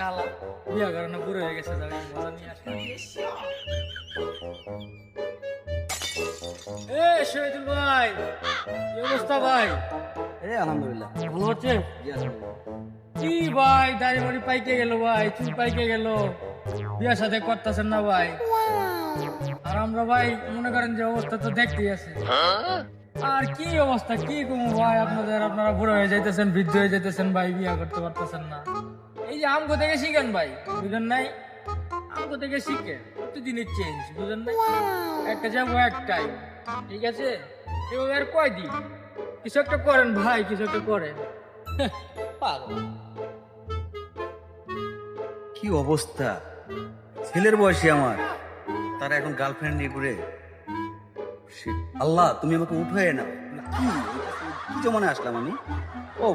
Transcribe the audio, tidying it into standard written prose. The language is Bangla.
শালা বিয়া কারণে বুড়ো হয়ে গেছে, যাবে মজা নিয়ে আসে। এ শহীদুল ভাই, কি অবস্থা ভাই? আলহামদুলিল্লাহ। ভালো হচ্ছে? জি আলহামদুলিল্লাহ। কি ভাই, দাড়ি মাড়ি পাইকে গেল ভাই, চুল পাইকে গেল, বিয়া সাথে করতেছেন না ভাই। আর আমরা ভাই মনে করেন যে অবস্থা তো দেখতেই আছে। আর কি অবস্থা, কি কমু ভাই আপনাদের, আপনারা বুড়ো হয়ে যাইতেছেন, বৃদ্ধ হয়ে যাইতেছেন ভাই, বিয়া করতে পারতেছেন না। এই যে আমগো থেকে শিখেন ভাই, বুঝেন নাই? আমগো থেকে শিখেন, প্রতিদিনের চেঞ্জ, বুঝেন নাই? একটা যাবো একটাই, ঠিক আছে? এভাবে আর কয়দিন, কিছু একটা করেন ভাই, কিছু একটা করেন। পাগল। কি অবস্থা, ছেলের বয়সী আমার, তারা এখন গার্লফ্রেন্ড নিয়ে ঘুরে। Shit, আল্লাহ তুমি আমাকে উঠে নাও। কি কি জমানে আসলাম আমি? ও